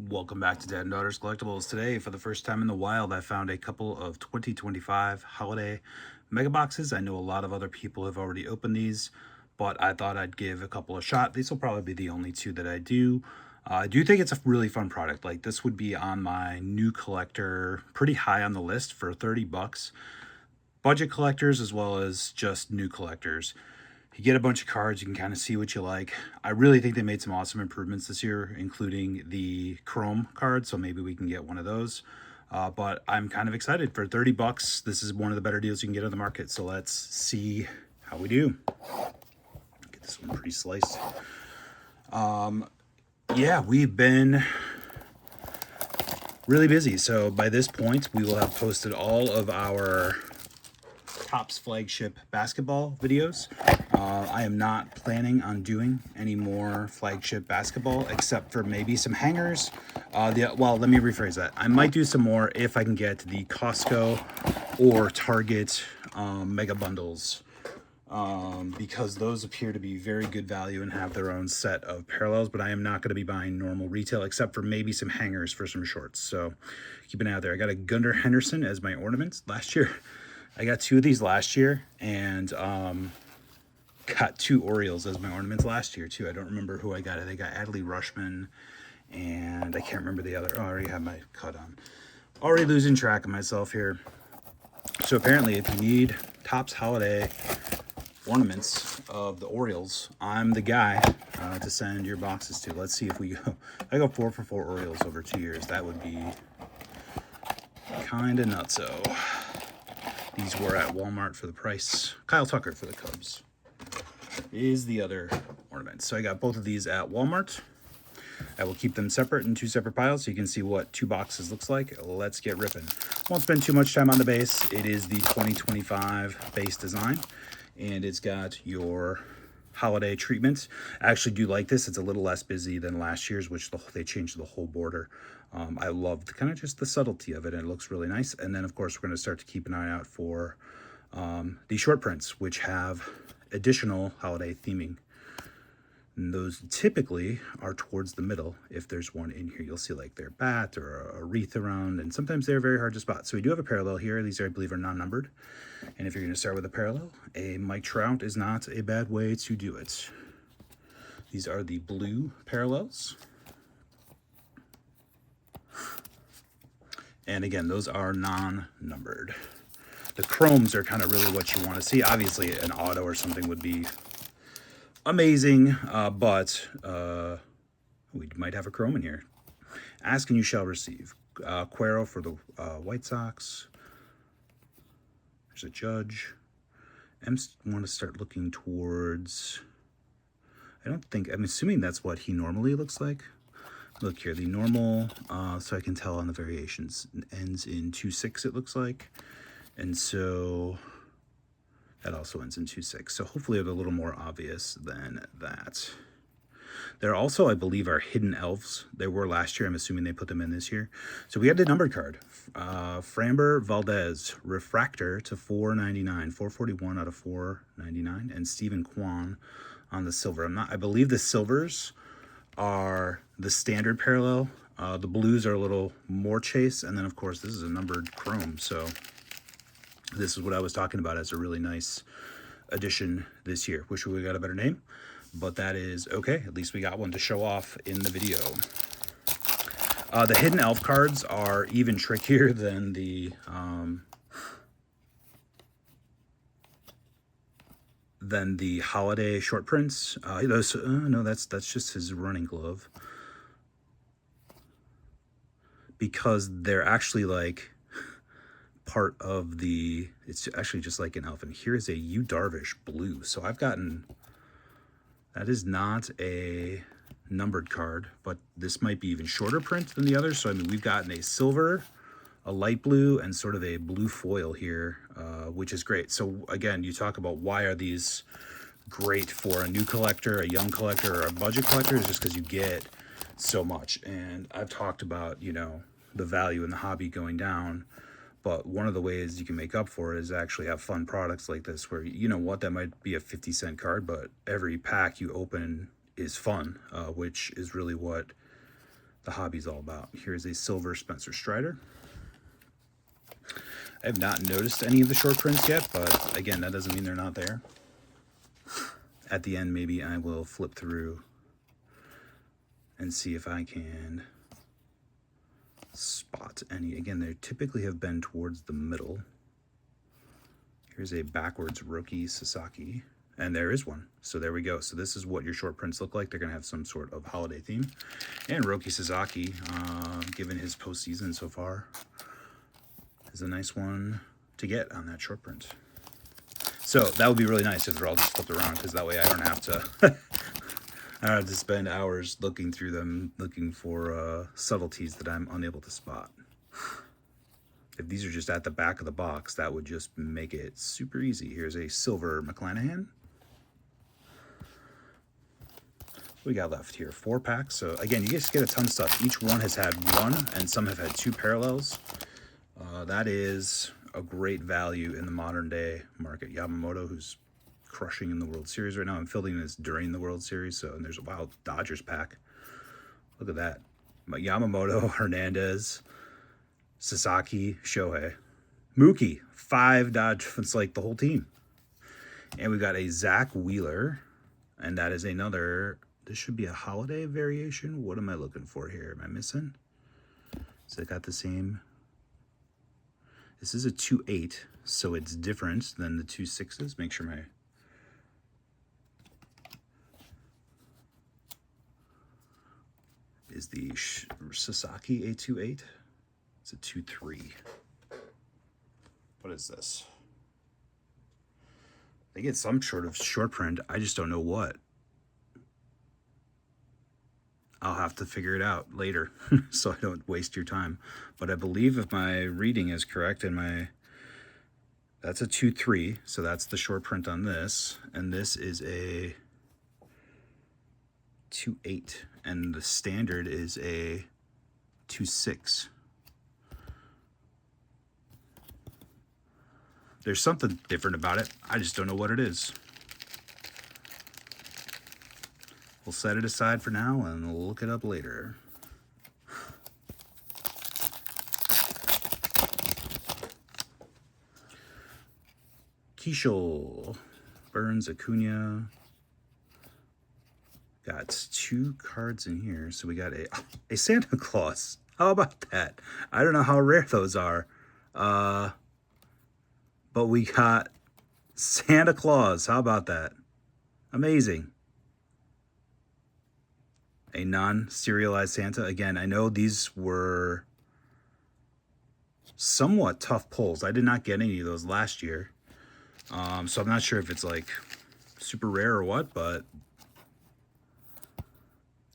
Welcome back to Dad and Daughters Collectibles. Today, for the first time in the wild, I found a couple of 2025 holiday mega boxes. I know a lot of other people have already opened these, but I thought I'd give a couple a shot. These will probably be the only two that I do. I do think it's a really fun product. Like, this would be on my new collector, pretty high on the list for 30 bucks. Budget collectors as well as just new collectors. You get a bunch of cards, you can kind of see what you like. I really think they made some awesome improvements this year, including the Chrome card, so maybe we can get one of those. But I'm kind of excited. For 30 bucks, this is one of the better deals you can get on the market, so let's see how we do. Get this one pre-sliced. Yeah, we've been really busy, so by this point, we will have posted all of our Topps flagship basketball videos. I am not planning on doing any more flagship basketball except for maybe some hangers. Well, let me rephrase that. I might do some more if I can get the Costco or Target mega bundles, because those appear to be very good value and have their own set of parallels, but I am not going to be buying normal retail except for maybe some hangers for some shorts. So keep an eye out there. I got a Gunnar Henderson as my ornament last year. I got two of these last year, and got two Orioles as my ornaments last year too. I don't remember who I got. I got Adley Rushman, and I can't remember the other. Oh, I already have my cut on. Already losing track of myself here. So apparently, if you need Topps holiday ornaments of the Orioles, I'm the guy to send your boxes to. Let's see if we go. I go 4 for 4 Orioles over 2 years. That would be kind of nutso. These were at Walmart for the price. Kyle Tucker for the Cubs is the other ornament. So I got both of these at Walmart. I will keep them separate in 2 separate piles so you can see what 2 boxes looks like. Let's get ripping. Won't spend too much time on the base. It is the 2025 base design, and it's got your holiday treatment. I actually do like this. It's a little less busy than last year's, which they changed the whole border. I loved kind of just the subtlety of it, and it looks really nice. And then, of course, we're going to start to keep an eye out for the short prints, which have additional holiday theming. And those typically are towards the middle. If there's one in here, you'll see like their bat or a wreath around, and sometimes they're very hard to spot. So we do have a parallel here. These, I believe, are non-numbered. And if you're going to start with a parallel, a Mike Trout is not a bad way to do it. These are the blue parallels. And again, those are non-numbered. The chromes are kind of really what you want to see. Obviously, an auto or something would be amazing, but we might have a chrome in here. Ask and you shall receive. Cuero for the White Sox. There's a Judge. I want to start looking towards... I'm assuming that's what he normally looks like. Look here, the normal, so I can tell on the variations, ends in 2.6, it looks like. And so that also ends in 2.6. So hopefully it's a little more obvious than that. There also, I believe, are hidden elves. There were last year. I'm assuming they put them in this year. So we had the numbered card. Framber Valdez, Refractor to 499, 441 out of 499, and Stephen Kwan on the silver. I believe the silvers are the standard parallel. The blues are a little more chase, and then of course this is a numbered chrome. So this is what I was talking about as a really nice addition this year. Wish we got a better name, but that is okay. At least we got one to show off in the video. The hidden elf cards are even trickier than the holiday short prints. No, that's just his running glove, because they're actually like part of the, it's actually just like an elf. And here is a Yu Darvish blue. So I've gotten, that is not a numbered card, but this might be even shorter print than the others. So I mean, we've gotten a silver, a light blue, and sort of a blue foil here, which is great. So again, you talk about why are these great for a new collector, a young collector, or a budget collector, is just because you get so much. And I've talked about, you know, the value in the hobby going down, but one of the ways you can make up for it is actually have fun products like this, where, you know what, that might be a 50-cent card, but every pack you open is fun, which is really what the hobby's all about. Here's a silver Spencer Strider. I have not noticed any of the short prints yet, but again, that doesn't mean they're not there. At the end, maybe I will flip through and see if I can spot any. Again, they typically have been towards the middle. Here's a backwards Roki Sasaki, and there is one. So there we go. So this is what your short prints look like. They're going to have some sort of holiday theme. And Roki Sasaki, given his postseason so far, is a nice one to get on that short print. So that would be really nice if they're all just flipped around, because that way I don't have to I don't have to spend hours looking through them, looking for subtleties that I'm unable to spot. If these are just at the back of the box, that would just make it super easy. Here's a silver McClanahan. What we got left here? 4 packs. So again, you just get a ton of stuff. Each one has had one, and some have had 2 parallels. That is a great value in the modern day market. Yamamoto, who's crushing in the World Series right now. I'm filming this during the World Series, so and there's a wild Dodgers pack. Look at that. Yamamoto, Hernandez, Sasaki, Shohei, Mookie, 5 Dodge. It's like the whole team. And we got a Zach Wheeler, and that is another. This should be a holiday variation. What am I looking for here? Am I missing? So it got the same. This is a 2.8, so it's different than the 2.6s. Make sure my is the Sasaki a 2.8. It's a 2.3. What is this? They get some sort of short print. I just don't know what. I'll have to figure it out later so I don't waste your time. But I believe if my reading is correct and that's a 2.3, so that's the short print on this. And this is a 2.8, and the standard is a 2.6. There's something different about it. I just don't know what it is. We'll set it aside for now and we'll look it up later. Keishel, Burns, Acuna. Got 2 cards in here. So we got a Santa Claus. How about that? I don't know how rare those are. But we got Santa Claus. How about that? Amazing. A non-serialized Santa. Again, I know these were somewhat tough pulls. I did not get any of those last year. So I'm not sure if it's like super rare or what, but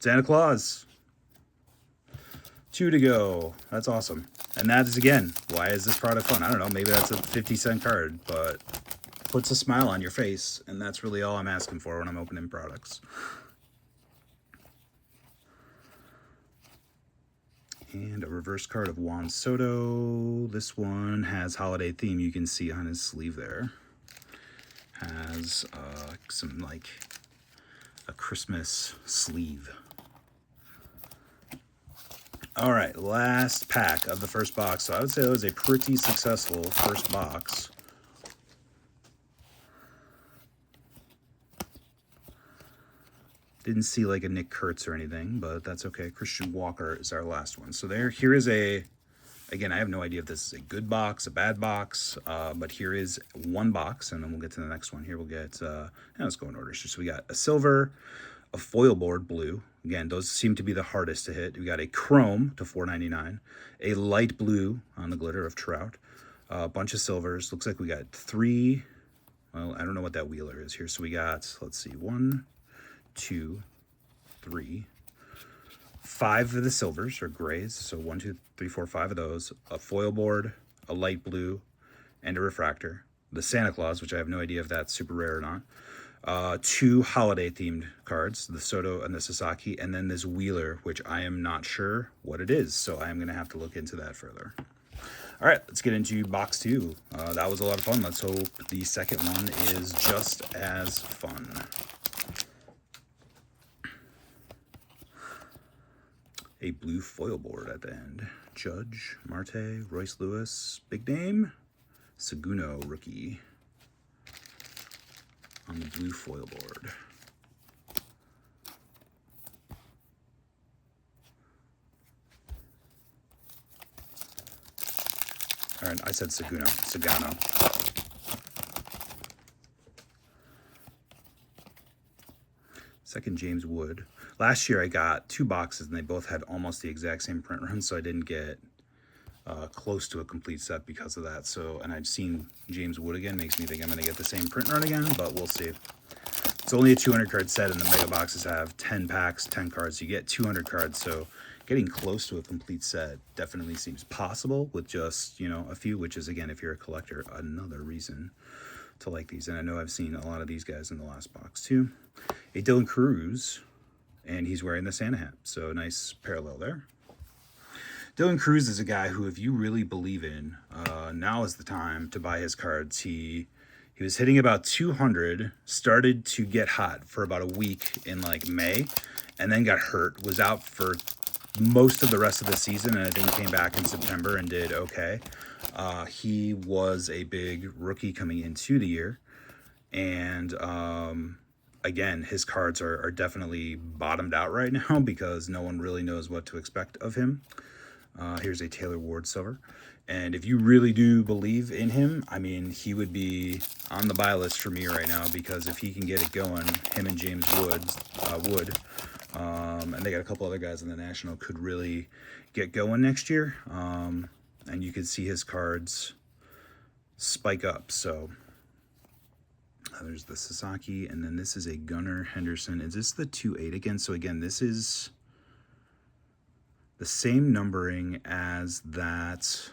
Santa Claus. 2 to go. That's awesome. And that is, again, why is this product fun? I don't know. Maybe that's a 50-cent card, but puts a smile on your face, and that's really all I'm asking for when I'm opening products. And a reverse card of Juan Soto. This one has holiday theme. You can see on his sleeve there. Has some like a Christmas sleeve. All right, last pack of the first box. So I would say it was a pretty successful first box. Didn't see like a Nick Kurtz or anything, but that's okay. Christian Walker is our last one. So here is again, I have no idea if this is a good box, a bad box, but here is one box, and then we'll get to the next one. Here we'll get, let's go in order. So we got a silver, a foil board blue. Again, those seem to be the hardest to hit. We got a chrome to $4.99, a light blue on the glitter of Trout, a bunch of silvers. Looks like we got 3, well, I don't know what that Wheeler is here. So we got, let's see, 1, 2, 3, 5 of the silvers or grays. So 1, 2, 3, 4, 5 of those. A foil board, a light blue, and a refractor. The Santa Claus, which I have no idea if that's super rare or not. 2 holiday themed cards, the Soto and the Sasaki, and then this Wheeler, which I am not sure what it is. So I am going to have to look into that further. All right, let's get into box 2. That was a lot of fun. Let's hope the second one is just as fun. a blue foil board at the end. Judge, Marte, Royce Lewis, big name, Seguno rookie on the blue foil board. All right, I said Sagano. Second, James Wood. Last year I got 2 boxes and they both had almost the exact same print run, so I didn't get close to a complete set because of that. So, and I've seen James Wood again, makes me think I'm going to get the same print run again, but we'll see. It's only a 200 card set, and the mega boxes have 10 packs, 10 cards. You get 200 cards, so getting close to a complete set definitely seems possible with just, you know, a few, which is, again, if you're a collector, another reason to like these. And I know I've seen a lot of these guys in the last box too. A Dylan Cruz, and he's wearing the Santa hat, so nice parallel there. Dylan Cruz is a guy who, if you really believe in, now is the time to buy his cards. He was hitting about 200, started to get hot for about a week in like May, and then got hurt, was out for most of the rest of the season, and I think came back in September and did okay. He was a big rookie coming into the year, and again, his cards are definitely bottomed out right now because no one really knows what to expect of him. Here's a Taylor Ward silver. And if you really do believe in him, I mean, he would be on the buy list for me right now, because if he can get it going, him and James Wood, and they got a couple other guys in the National, could really get going next year. And you could see his cards spike up. So there's the Sasaki, and then this is a Gunnar Henderson. Is this the 2/8 again? So again, this is the same numbering as that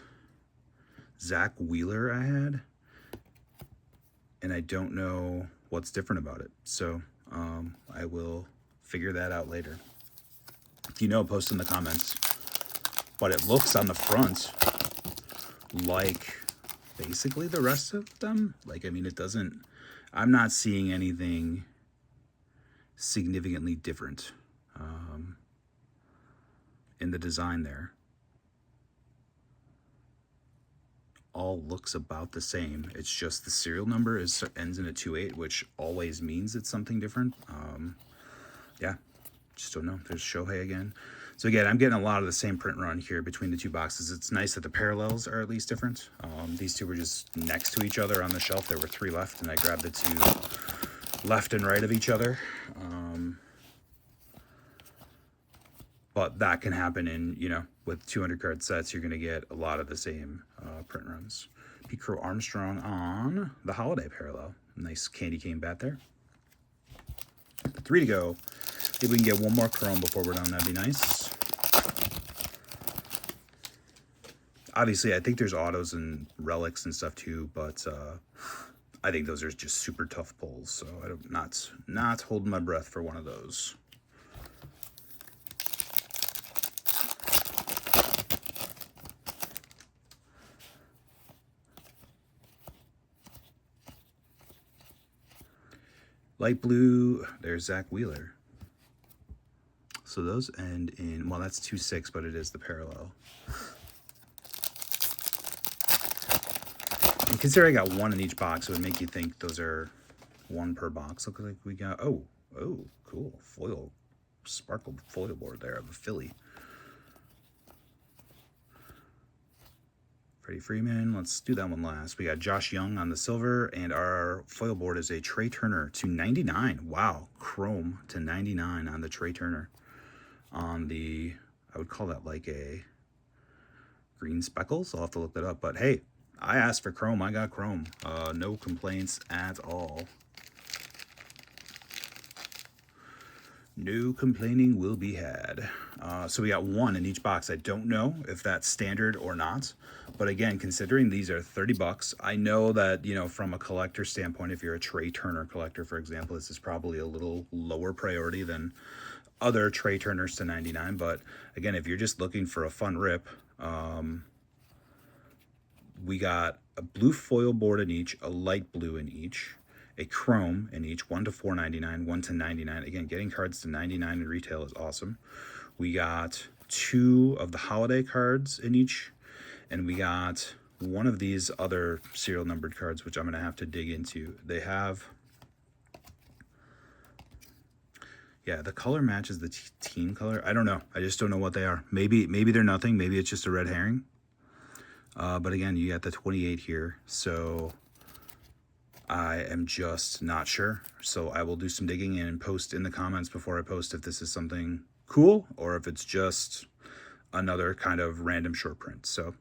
Zach Wheeler I had, and I don't know what's different about it. So I will figure that out later. If you know, post in the comments. But it looks on the front like basically the rest of them. Like, I mean, it doesn't, I'm not seeing anything significantly different in the design there. All looks about the same. It's just the serial number ends in a 2/8, which always means it's something different. Yeah, just don't know. There's Shohei again. So again, I'm getting a lot of the same print run here between the two boxes. It's nice that the parallels are at least different. These two were just next to each other on the shelf. There were 3 left, and I grabbed the 2 left and right of each other. But that can happen in, you know, with 200 card sets, you're going to get a lot of the same print runs. Pete Crow Armstrong on the holiday parallel. Nice candy cane bat there. 3 to go. If we can get one more chrome before we're done, that'd be nice. Obviously, I think there's autos and relics and stuff too, but I think those are just super tough pulls, so I'm not holding my breath for one of those. Light blue, there's Zach Wheeler. So those end in, well, that's 2/6, but it is the parallel. And consider I got 1 in each box, it would make you think those are 1 per box. Looks like we got, oh, cool. Foil, sparkled foil board there of a Philly. Freddie Freeman, let's do that one last. We got Josh Young on the silver, and our foil board is a Trey Turner to 99. Wow, chrome to 99 on the Trey Turner. On the, I would call that like a green speckles. I'll have to look that up, but hey, I asked for chrome, I got chrome. No complaints at all. No complaining will be had. So we got 1 in each box. I don't know if that's standard or not, but again, considering these are 30 bucks, I know that, you know, from a collector standpoint, if you're a Trey Turner collector, for example, this is probably a little lower priority than other Trey Turners to 99. But again, if you're just looking for a fun rip, we got a blue foil board in each, a light blue in each, a chrome in each, 1 to 4.99, 1 to 99. Again, getting cards to 99 in retail is awesome. We got 2 of the holiday cards in each, and we got one of these other serial numbered cards, which I'm going to have to dig into. They have, yeah, the color matches the team color. I don't know. I just don't know what they are. Maybe they're nothing. Maybe it's just a red herring. But again, you got the 28 here, so I am just not sure. So I will do some digging and post in the comments before I post if this is something cool or if it's just another kind of random short print. So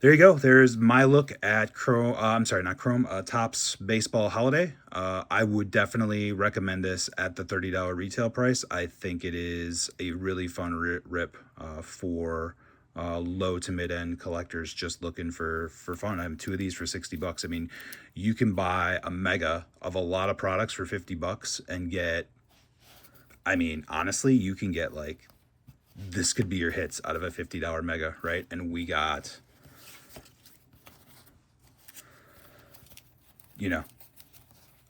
there you go. There's my look at Chrome. I'm sorry, not Chrome. Topps Baseball Holiday. I would definitely recommend this at the $30 retail price. I think it is a really fun rip for low to mid end collectors just looking for fun. I have 2 of these for $60. I mean, you can buy a mega of a lot of products for $50 and get. I mean, honestly, you can get like, this could be your hits out of a $50 mega, right? And we got, you know,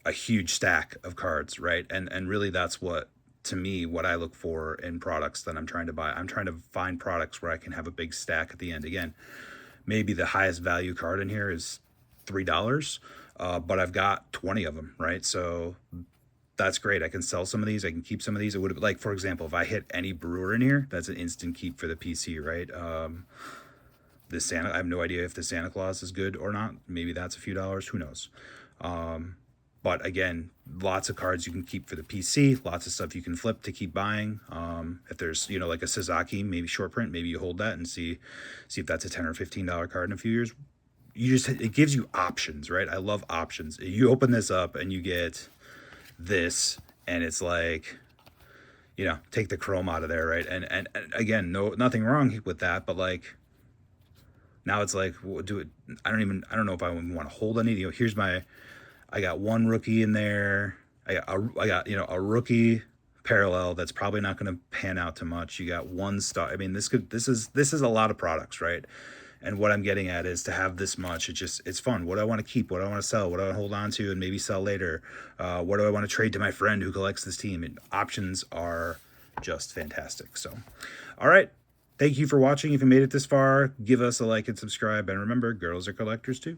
a huge stack of cards, right? And really that's what, to me, what I look for in products that I'm trying to buy. I'm trying to find products where I can have a big stack at the end. Again, maybe the highest value card in here is $3, but I've got 20 of them, right? So that's great. I can sell some of these. I can keep some of these. It would have, like, for example, if I hit any Brewer in here, that's an instant keep for the PC, right? This Santa, I have no idea if the Santa Claus is good or not. Maybe that's a few dollars. Who knows? But again, lots of cards you can keep for the PC, lots of stuff you can flip to keep buying. If there's, you know, like a Sasaki, maybe short print, maybe you hold that and see if that's a $10 or $15 card in a few years. It gives you options, right? I love options. You open this up and you get this, and it's like, you know, take the chrome out of there, right? And again, nothing wrong with that, but like, now it's like, well, I don't know if I want to hold any. You know, I got one rookie in there. I got you know, a rookie parallel that's probably not going to pan out too much. You got one star. I mean, this is a lot of products, right? And what I'm getting at is to have this much, it's fun. What do I want to keep? What do I want to sell? What do I want to hold on to and maybe sell later? What do I want to trade to my friend who collects this team? And options are just fantastic. So, all right. Thank you for watching. If you made it this far, give us a like and subscribe. And remember, girls are collectors too.